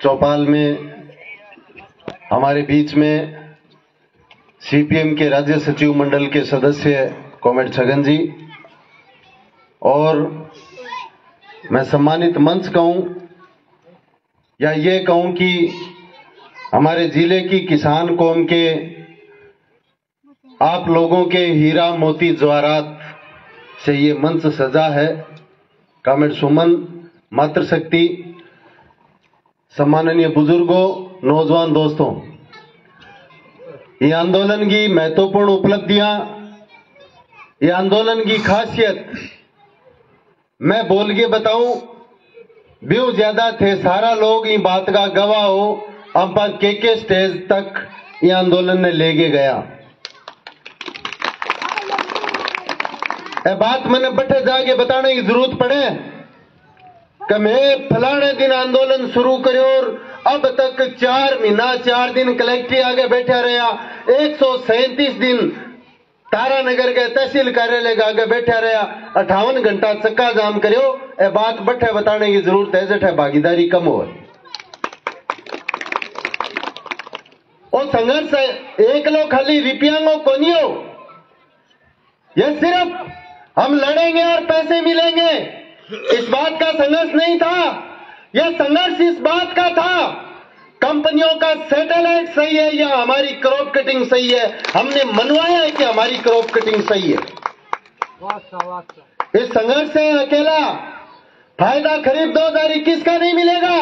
चौपाल में हमारे बीच में सीपीएम के राज्य सचिव मंडल के सदस्य कॉमरेड छगन जी और मैं सम्मानित मंच कहूं या ये कहूं कि हमारे जिले की किसान कौम के आप लोगों के हीरा मोती जवाहरात से ये मंच सजा है। कॉमरेड सुमन, मातृशक्ति, सम्माननीय बुजुर्गों, नौजवान दोस्तों, ये आंदोलन की महत्वपूर्ण उपलब्धियां, ये आंदोलन की खासियत मैं बोल के बताऊं, व्यू ज्यादा थे, सारा लोग ये बात का गवाह हो। अब के स्टेज तक ये आंदोलन ने लेके गया। बात मैंने बट्टे जाके बताने की जरूरत पड़े कि मैं फलाने दिन आंदोलन शुरू करो और अब तक 4 महीना 4 दिन कलेक्ट्री आगे बैठा रहा, 137 दिन तारानगर के तहसील कार्यालय के आगे बैठा रहा, 58 घंटा चक्का जाम करो। ए बात बट्टे बताने की जरूरत है, जठे भागीदारी कम हो। और संघर्ष एक लो खाली रिपियांगो को नहीं हो, यह सिर्फ हम लड़ेंगे और पैसे मिलेंगे इस बात का संघर्ष नहीं था। यह संघर्ष इस बात का था कंपनियों का सैटेलाइट सही है या हमारी क्रॉप कटिंग सही है। हमने मनवाया है कि हमारी क्रॉप कटिंग सही है। इस संघर्ष से अकेला फायदा खरीफ 2021 का नहीं मिलेगा।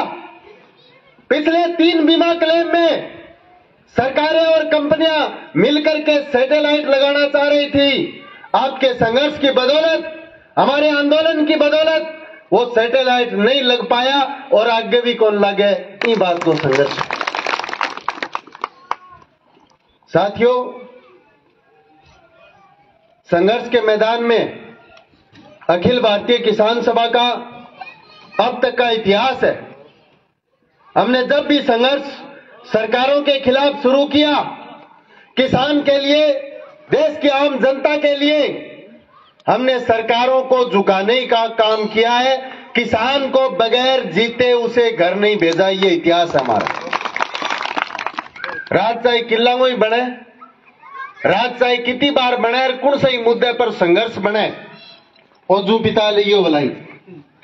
पिछले 3 बीमा क्लेम में सरकारें और कंपनियां मिलकर के सैटेलाइट लगाना चाह रही थी। आपके संघर्ष की बदौलत, हमारे आंदोलन की बदौलत वो सैटेलाइट नहीं लग पाया और आगे भी कौन लगे, ये बात को संघर्ष। साथियों, संघर्ष के मैदान में अखिल भारतीय किसान सभा का अब तक का इतिहास है। हमने जब भी संघर्ष सरकारों के खिलाफ शुरू किया, किसान के लिए, देश की आम जनता के लिए, हमने सरकारों को झुकाने का काम किया है। किसान को बगैर जीते उसे घर नहीं भेजा, ये इतिहास हमारा। राजशाही किला ही बने, राजशाही कितनी बार बने और कौन सही मुद्दे पर संघर्ष बने और जो पिता लियो भलाई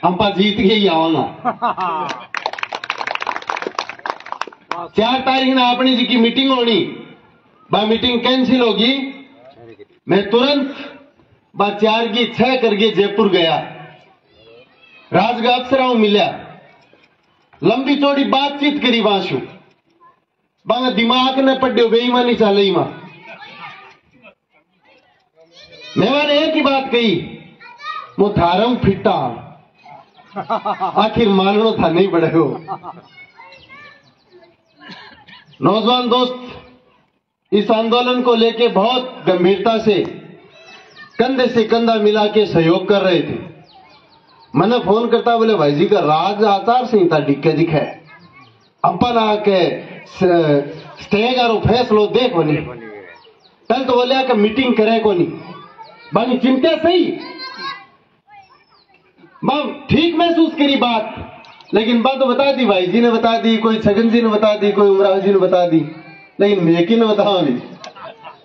हम पर जीत के ही आवाना। 4 तारीख ने अपनी जी की मीटिंग होनी, वह मीटिंग कैंसिल होगी। मैं तुरंत 4 की 6 करके जयपुर गया, राजगा अफसरों मिला, लंबी चौड़ी बातचीत करी। वाशु बांगा दिमाग ने पढ़ो बेईमानी चाले मां। मैंने एक ही बात कही, वो थारम फिटा आखिर मालनो था नहीं बड़े हो। नौजवान दोस्त इस आंदोलन को लेके बहुत गंभीरता से कंधे से कंधा मिला के सहयोग कर रहे थे। मैंने फोन करता, बोले भाई जी का राज आचार संहिता डिक्के दिखे, अपन आके स्टेज और फैसलो देखो नहीं। कल तो बोले कि मीटिंग करे को नहीं, बानी चिंता सही ठीक महसूस करी बात, लेकिन बात तो बता दी, भाई जी ने बता दी, कोई छगन जी ने बता दी, कोई उमराव जी ने बता दी, लेकिन मैं कि बताओ नहीं।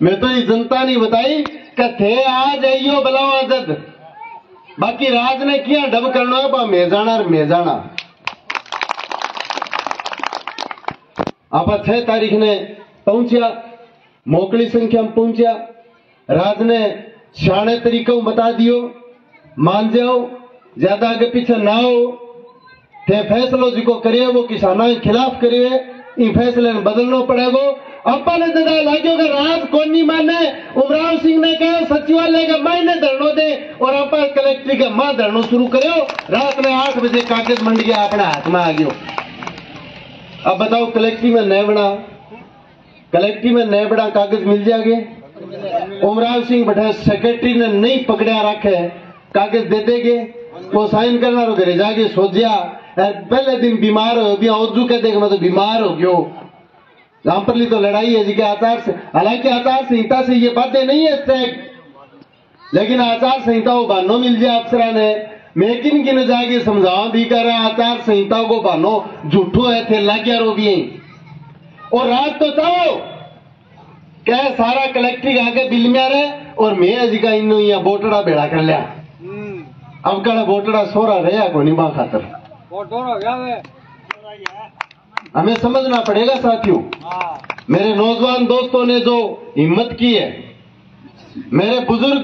मैं तो ये जनता नहीं बताई कि थे आ जाइयो बलाओ आजद, बाकी राज ने किया डब करना मैं जाना और मैं जाना। आप 6 तारीख ने पहुंचा, मोकली संख्या में पहुंचा, राज ने शाने तरीकों बता दियो, मान जाओ, ज्यादा आगे पीछे ना हो। थे फैसलो जी को करिए वो किसानों के खिलाफ करिए, इन फैसले में बदलना पड़ेगा। अपने जगह लागो कि राज कौन नहीं माने, उमराव सिंह ने कहा सचिवालय का मायने धरनो दे और आप कलेक्ट्री का मां धरनो शुरू करो। रात में 8 बजे कागज मंडी अपने हाथ में आ गयो। अब बताओ कलेक्ट्री में नए बना, कलेक्ट्री में नए बड़ा कागज मिल जाएंगे। उमराव सिंह बैठे सेक्रेटरी ने नहीं पकड़ा रखे, कागज दे देंगे, वो साइन करना रो घरे जाके सो जा। पहले दिन बीमार हो गया, और कहते मैं तो बीमार हो गयो। रामपरली तो लड़ाई है जी के आचार से, हालांकि आचार संहिता से ये बातें नहीं है स्ट्राइक, लेकिन आचार संहिता वो बहानों मिल जाए अफसरा ने मैं किन किन जाके समझाओ भी कर आचार संहिता को बानो झूठो है थे लाग्या रो भी और रात तो चाहो क्या सारा कलेक्ट्रिक आके बिल में रहे और मैं अजी का इन बोटड़ा बेड़ा कर लिया अब कड़ा बोटड़ा सोरा रहा को निभा खातर हमें समझना पड़ेगा साथियों। मेरे नौजवान दोस्तों ने जो हिम्मत की है, मेरे बुजुर्ग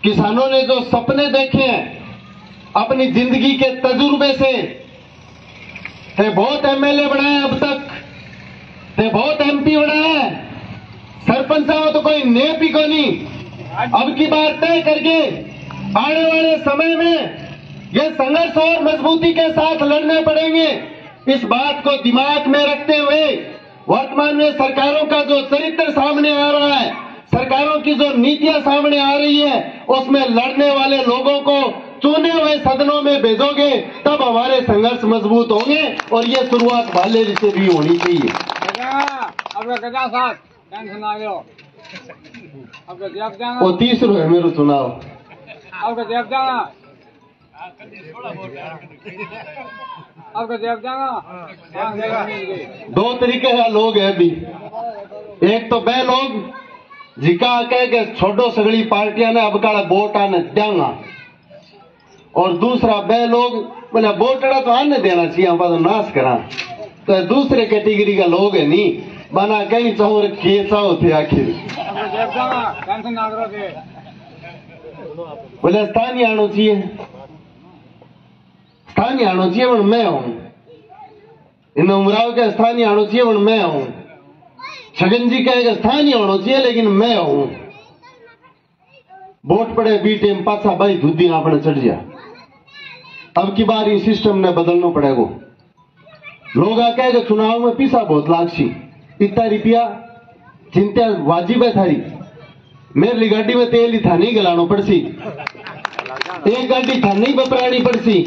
किसानों ने जो सपने देखे हैं अपनी जिंदगी के तजुर्बे से, ते बहुत एमएलए बनाए अब तक, ते बहुत एमपी बनाए, सरपंच साहब तो कोई नेप ही को नहीं। अब की बार तय करके आने वाले समय में ये संघर्ष और मजबूती के साथ लड़ने पड़ेंगे। इस बात को दिमाग में रखते हुए वर्तमान में सरकारों का जो चरित्र सामने आ रहा है, सरकारों की जो नीतियां सामने आ रही है, उसमें लड़ने वाले लोगों को चुने हुए सदनों में भेजोगे तब हमारे संघर्ष मजबूत होंगे और ये शुरुआत भालेरी से भी होनी चाहिए। वो 30 रुपए मेरे चुनाव दो तरीके का लोग है अभी। एक तो वह लोग जिका कह के छोटो सगड़ी पार्टियां ने अब काला वोट आने देंगा, और दूसरा वह लोग बोले वोटड़ा तो आने देना चाहिए, हम तो नाश करा। तो दूसरे कैटेगरी का लोग है नहीं बना कहीं चाहो केसा होते आखिर बोले स्थानीय आना चाहिए, स्थानीय आना चाहिए बन मैं हूं, इन उमराव के स्थानीय आना चाहिए बन मैं हूं, छगन जी कहेगा स्थानीय होना चाहिए लेकिन मैं हूं। वोट पड़े बी टेम पाछा भाई धुद्दी आपने चढ़ जा। अब की बार इस सिस्टम ने बदलना पड़ेगा। लोग कहेगा चुनाव में पीसा बहुत लागसी, इतना रुपया चिंता वाजिब है थारी। मेरी गाड़ी में तेल ही था नहीं गलानो पड़सी, एक गाड़ी था नहीं बपरानी पड़सी,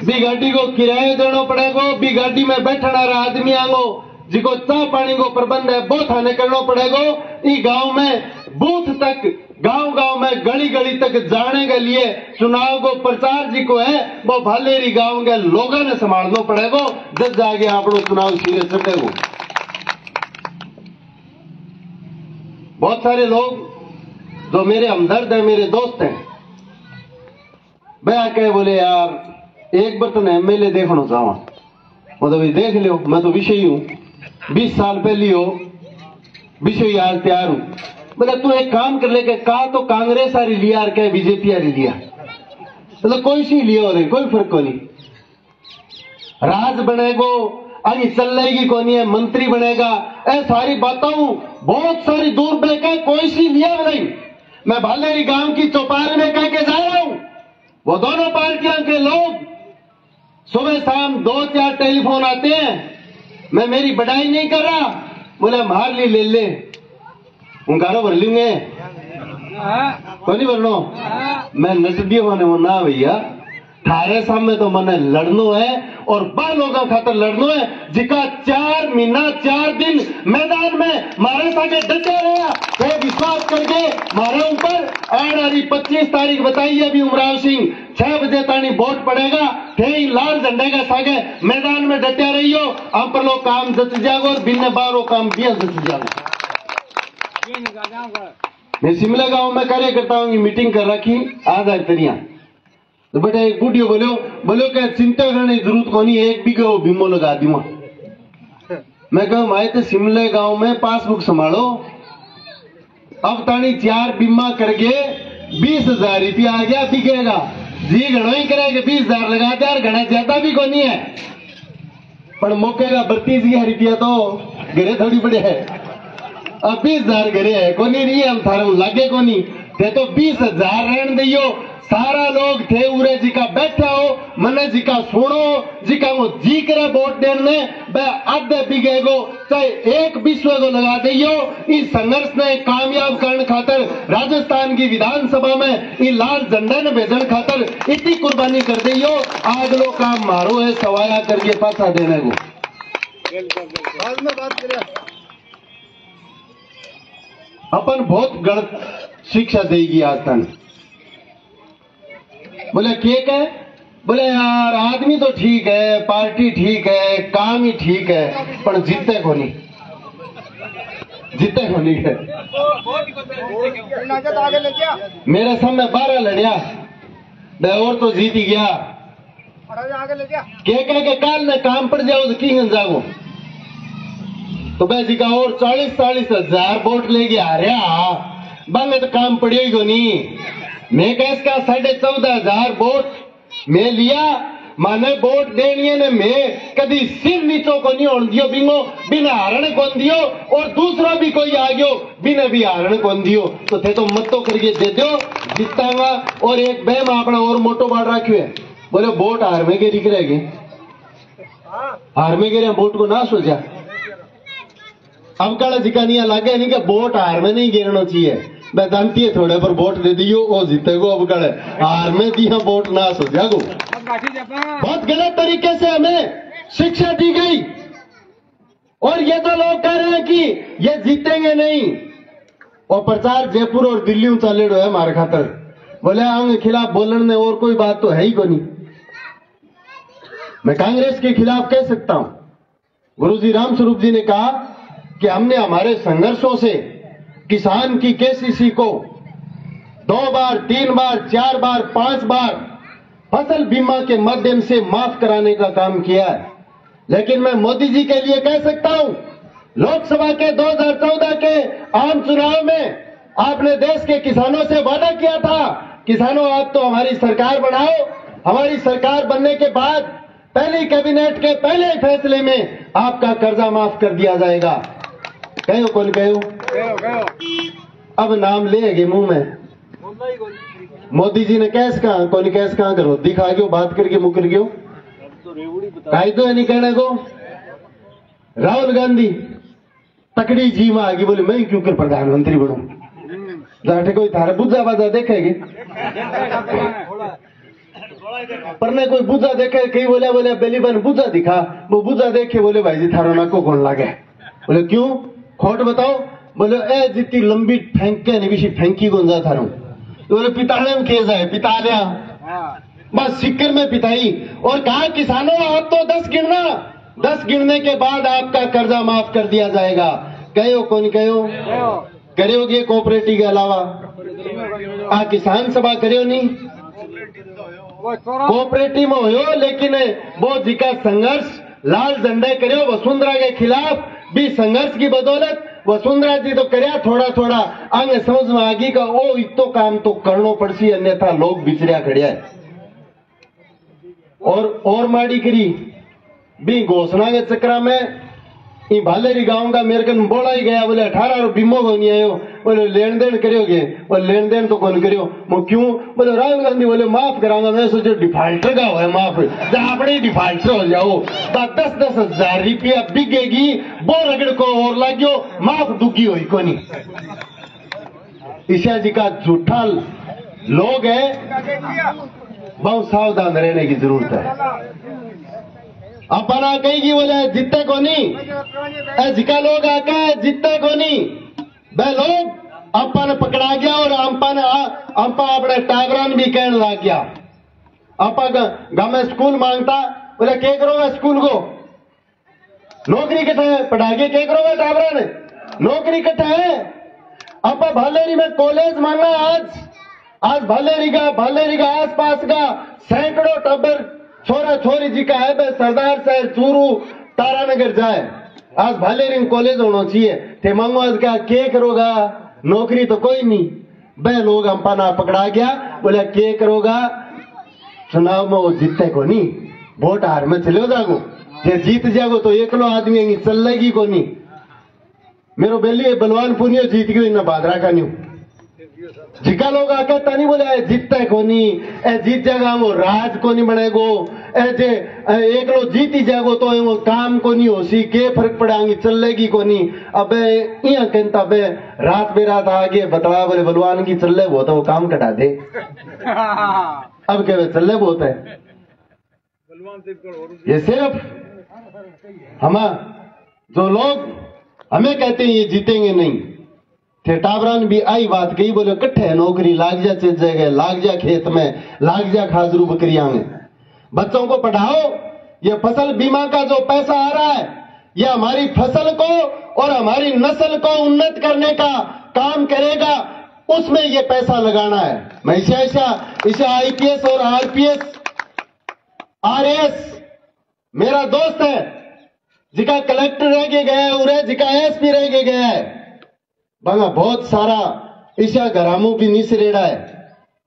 बी गाड़ी को किराया देना पड़ेगा, बी गाड़ी में बैठने वाला आदमी आगो जिको चाह पानी को प्रबंध है वो थाने करना पड़ेगा। इस गांव में बूथ तक, गांव गांव में गली गली तक जाने के लिए चुनाव को प्रचार जी को है वो भालेरी गांव के लोगों ने संभालना पड़ेगा, जब जाके आप चुनाव सिरे चढ़ेगा। बहुत सारे लोग जो मेरे हमदर्द है, मेरे दोस्त हैं, वह कहे बोले यार एक बार तो एमएलए देखना चाहवा, मतलब ये देख लो मैं तो विषय हूं, 20 साल पहले हो विषय आज तैयार हूं। बोले तू एक काम कर ले के कहा तो कांग्रेस आ रही लिया क्या बीजेपी आ रही लिया, मतलब कोई सी लिया हो कोई फर्क को नहीं। राज बनेगो अभी चलेगी को नहीं है, मंत्री बनेगा, ऐ सारी बातों बहुत सारी दूर बैठे कोई सी लिया नहीं। मैं भालेरी गांव की चौपाल में कह के जा रहा हूं, वो दोनों पार्टियों के लोग सुबह शाम 2-4 टेलीफोन आते हैं, मैं मेरी बढ़ाई नहीं कर रहा, बोले मार ली ले ले उनकारो भर लूंगे को नहीं भरनो, मैं नटडियो होने वो ना भैया, थारे सामने तो मैंने लड़नो है और बालों का खातर लड़नो है। जिका 4 महीना 4 दिन मैदान में मारे साके डटे रहा, वो विश्वास करके मारे ऊपर आने वाली 25 तारीख बताइए अभी उमराव सिंह 6 बजे तानी वोट पड़ेगा, थे लाल झंडे का सागे मैदान में डटे रही हो, आप पर लोग काम जच जागो और बिन्ने बारो काम दिया जच जागो। मैं शिमला गांव में कार्यकर्ताओं की मीटिंग कर रखी आज तरिया, तो बेटा एक बूढ़ियो बोलो क्या चिंता करने की जरूरत को नहीं, एक बीघे वो बीमो लगा दूंगा। मैं कहूं भाई तो शिमले गांव में पासबुक संभालो, अब तानी 4 बीमा करके 20,000 रुपया आ गया बिकेगा जी, घणो ही करेगा 20,000 लगा दे और घना ज्यादा भी को नहीं है, पर मौके का 32,000 रुपया तो घरे थोड़ी बड़े है, अब 20,000 घरे है को नहीं हम थारे लागे को नहीं थे, तो 20,000 रहन दियो। सारा लोग थे उरे जी का बैठा हो, मने जी का सुनो, जी का वो जी करे वोट देने आधे बिगे को चाहे 1 विश्व को लगा दियो। इस संघर्ष ने कामयाब करने खातर राजस्थान की विधानसभा में इस लाल झंडे ने भेजन खातर इतनी कुर्बानी कर दियो। आज लोग काम मारो है सवाया करके पासा देने को। अपन बहुत गलत शिक्षा देगी आज तक। बोले केक है? बोले यार आदमी तो ठीक है, पार्टी ठीक है, काम ही ठीक है, पर जीते को नहीं, जीते को नहीं है। मेरे सामने 12 लड़िया, मैं और तो जीत ही गया। के कह के काल ने काम पड़ जाओ तो की जागो, तो मैं जी का और 40-40 हजार वोट लेके आ रहा, बंग तो काम पड़े को नहीं। मैं कैस का 14,500 वोट मैं लिया, माने वोट देनी है ने मैं कभी सिर नीचो को नहीं होने दियो, बिंगो बिना हारण को दियो, और दूसरा भी कोई आ गयो बिना भी हारण को दियो, तो थे तो मत तो करके दे दो, जीतांगा। और एक बहम अपना और मोटो बाढ़ रखियो है, बोले वोट हार में गिरी गिरेगी, हार में गिरे वोट को ना सोचा। अब काला जिकानिया लागे नहीं कि वोट हार में नहीं गिरना चाहिए, मैं जानती है थोड़े पर वोट दे दियो वो जीतेगो, अब कड़े हार में दिया वोट ना सोचा गो। बहुत गलत तरीके से हमें शिक्षा दी गई, और ये तो लोग कह रहे हैं कि ये जीतेंगे नहीं, और प्रचार जयपुर और दिल्ली में चले है हमारे खातर। बोले हम खिलाफ बोलने और कोई बात तो है ही को नहीं। मैं कांग्रेस के खिलाफ कह सकता हूं, गुरुजी रामस्वरूप जी ने कहा कि हमने हमारे संघर्षों से किसान की केसीसी को 2 बार, 3 बार, 4 बार, 5 बार फसल बीमा के माध्यम से माफ कराने का काम किया है। लेकिन मैं मोदी जी के लिए कह सकता हूं, लोकसभा के 2014 के आम चुनाव में आपने देश के किसानों से वादा किया था, किसानों आप तो हमारी सरकार बनाओ, हमारी सरकार बनने के बाद पहली कैबिनेट के पहले फैसले में आपका कर्जा माफ कर दिया जाएगा। कहो कौन कहो, अब नाम लेगे मुंह में। मोदी जी ने कैस कहा, कौन कैस कहा करो, दिखा गयो, बात करके मुकर गयो, कायदो है नहीं कहने को। राहुल गांधी तकड़ी जी में आगे बोले मैं क्यों कर प्रधानमंत्री बनूं, जाटे कोई थारे बुझा बाजा देखेगी, पर ने कोई बुझा देखे, कई बोले बेली बन बुझा दिखा, वो बुझा देखे बोले भाई जी थारो नाको कौन लागे, बोले क्यों खोट बताओ, बोले ए जितनी लंबी फेंके नहीं भी फेंकी कौन जा थारो, तो बोले पिताने में केस है, पिता लिया बस सिक्कर में पिताई, और कहा किसानों आप तो 10 गिनना, 10 गिनने के बाद आपका कर्जा माफ कर दिया जाएगा। कहो कौन कहो, करोगे कोऑपरेटिव के अलावा आ किसान सभा करो नहीं, कोऑपरेटिव में हो, लेकिन वो जी का संघर्ष लाल झंडे करो वसुंधरा के खिलाफ भी, संघर्ष की बदौलत वसुंधरा जी तो करया थोड़ा थोड़ा अंग समझ में आगी का ओ इतो काम तो करनो पड़सी, अन्यथा लोग बिचरिया खड़िया है। और माड़ी करी भी घोषणा के चक्रा में ई भालेरी गांव का मेरे कन बोला ही गया, बोले 18 बीमो को नहीं आयो, बोले लेन देन करोगे, बोले लेन देन तो कौन करियो, वो क्यों, बोले राहुल गांधी बोले माफ कराऊंगा, मैं सोचो डिफाल्टर का हो माफ, जहां अपने डिफाल्टर हो जाओ, 10-10 हजार रुपया बिकेगी वो रगड़ को और लाग्यो माफ दुखी हुई को नहीं। ईशा जी का झूठा लोग है, बहुत सावधान रहने की जरूरत है। अपना कहेगी बोले जितने को नहीं, जिका लोग आके जितने को नहीं, वह लोग अपन पकड़ा गया, और अंपा अपने टावरन भी कहने लग गया। अपा गांव में स्कूल मांगता, बोले क्या करोगे स्कूल को, नौकरी कटे है, पढ़ा के क्या करोगे टावरन, नौकरी कटे है। अपा भालेरी में कॉलेज मांगा, आज भालेरी का आसपास का सैकड़ों टब्बर छोरा छोरी जी का है, सरदार शहर चूरू तारानगर जाए, आज भालेरी कॉलेज होना चाहिए, थे मांगो आज क्या करोगा, नौकरी तो कोई नहीं। वह लोग अंपाना पकड़ा गया, बोले क्या करोगा, चुनाव में वो जीतते को नहीं, वोट हार में चले जागो, जे जीत जागो तो एकलो आदमी चलेगी को नहीं। मेरो बेली बलवानपुर जीत गयो, इन बादरा का नहीं जिका लोग आके तनी बोले जीतते को नहीं, ए जीत जाएगा वो राज को नहीं बनेगो, ऐसे एक लोग जीत ही जाएगो तो वो काम को नहीं होसी, के फर्क पड़ेंगी चलेगी को नहीं। अब यहाँ कहता बे रात बेरात आगे बतला बोले बलवान की चल वो तो वो काम कटा दे, अब क्या चल बहुत है। ये सिर्फ हम जो लोग हमें कहते हैं ये जीतेंगे नहीं, थे टाबरान भी आई बात कही, बोले कट्ठे नौकरी लाग जा, चल जाएगा, लाग जा खेत में, लाग जा खाजरू बकरियां में। बच्चों को पढ़ाओ, ये फसल बीमा का जो पैसा आ रहा है, ये हमारी फसल को और हमारी नस्ल को उन्नत करने का काम करेगा, उसमें ये पैसा लगाना है। मैं इसे आईपीएस और आरपीएस आरएस मेरा दोस्त है, जिका कलेक्टर रह के गया है, उरे जिका एसपी रह के गया है, बांगा बहुत सारा ईशा घरामू भी नीस रेड़ा है,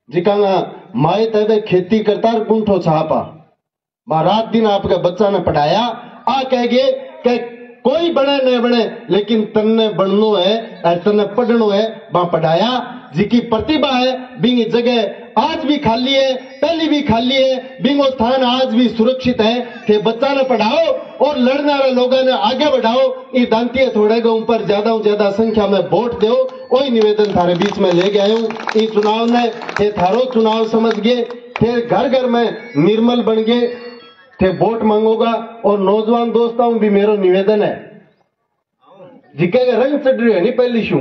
जिका माए तबे खेती करता गुंठो छापा। रात दिन आपके बच्चा ने पढ़ाया, आ कह गए कि कोई बने न बने, लेकिन तन्ने बननो है और तन्ने पढ़नो है, वहां पढ़ाया। जिकी प्रतिभा है बिंग जगह आज भी खाली है, पहली भी खाली है, बिंगो स्थान आज भी सुरक्षित है कि बच्चा ने पढ़ाओ और लड़ने वाले लोगों ने आगे बढ़ाओ। ये दांतिया थोड़े के ऊपर ज्यादा संख्या में वोट दो, वही निवेदन थारे बीच में ले गया हूं। इस चुनाव ने थे थारो चुनाव समझ गए, थे घर घर में निर्मल बन गए, थे वोट मांगोगा। और नौजवान दोस्तों भी मेरा निवेदन है, जिके रंग चढ़ रही है नहीं पहली शू,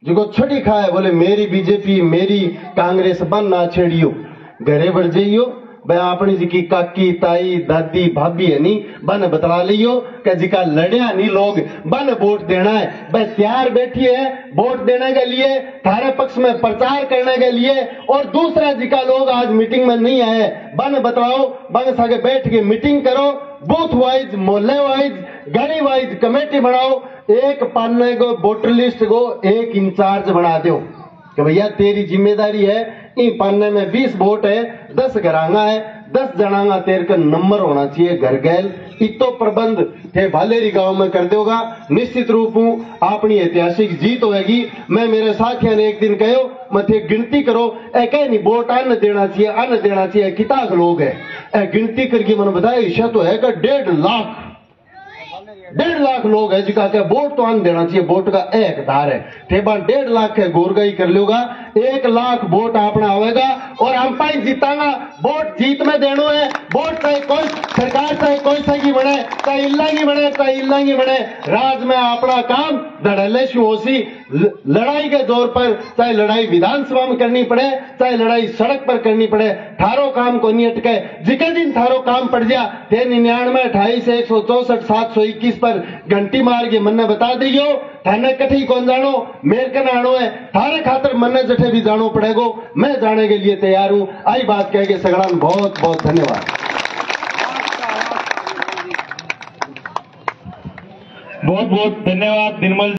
जिको छठी खाए बोले मेरी बीजेपी मेरी कांग्रेस बन ना छेड़ियो, घरे बढ़ जाइयो भाई अपनी जी काकी ताई दादी भाभी है नी बन बतला लियो कि जिका लड़िया नहीं लोग बन वोट देना है। भाई तैयार बैठी है वोट देने के लिए, थारे पक्ष में प्रचार करने के लिए। और दूसरा जिका लोग आज मीटिंग में नहीं आए, बन बतलाओ, बन सके बैठ के मीटिंग करो, बूथ वाइज मोहल्ले वाइज गली वाइज कमेटी बनाओ, एक पाने को वोटर लिस्ट को एक इंचार्ज बना दो कि भैया तेरी जिम्मेदारी है, इन पाने में 20 वोट है, 10 घरांगा है, 10 जनांगा तेरे का नंबर होना चाहिए घर गैल। इतो प्रबंध थे भालेरी गांव में कर दोगा, निश्चित रूप हूं अपनी ऐतिहासिक जीत होगी। मैं मेरे साथियों ने एक दिन कहो मत गिनती करो, एक नहीं वोट अन्न देना चाहिए, कितना लोग है गिनती करके मैंने बताया ईशा तो है का 1.5 लाख लोग है जिका के वोट तो अन्न देना चाहिए, वोट का एक धार है ठेबा 1.5 लाख है गोरगाई कर लोगा, 1 लाख वोट अपना आवेगा और हम पाई जीतांगा। वोट जीत में देनो है, वोट चाहे कोई सरकार चाहे कोई सही बने, चाहे इल्लांगी बने, राज में अपना काम धड़ल्ले होसी। लड़ाई के दौर पर चाहे लड़ाई विधानसभा में करनी पड़े, चाहे लड़ाई सड़क पर करनी पड़े, थारो काम को नहीं अटके। जिके दिन थारो काम पड़ जा थे 99 28 164 721 पर घंटी मार के मन ने बता दियो, थाने कठी कौन जानो मेरे कन आनो है, थारे खातर मन ने जठे भी जानो पड़ेगो, मैं जाने के लिए तैयार हूं। आई बात कह के सगड़ान बहुत बहुत धन्यवाद। बहुत बहुत धन्यवाद निर्मल।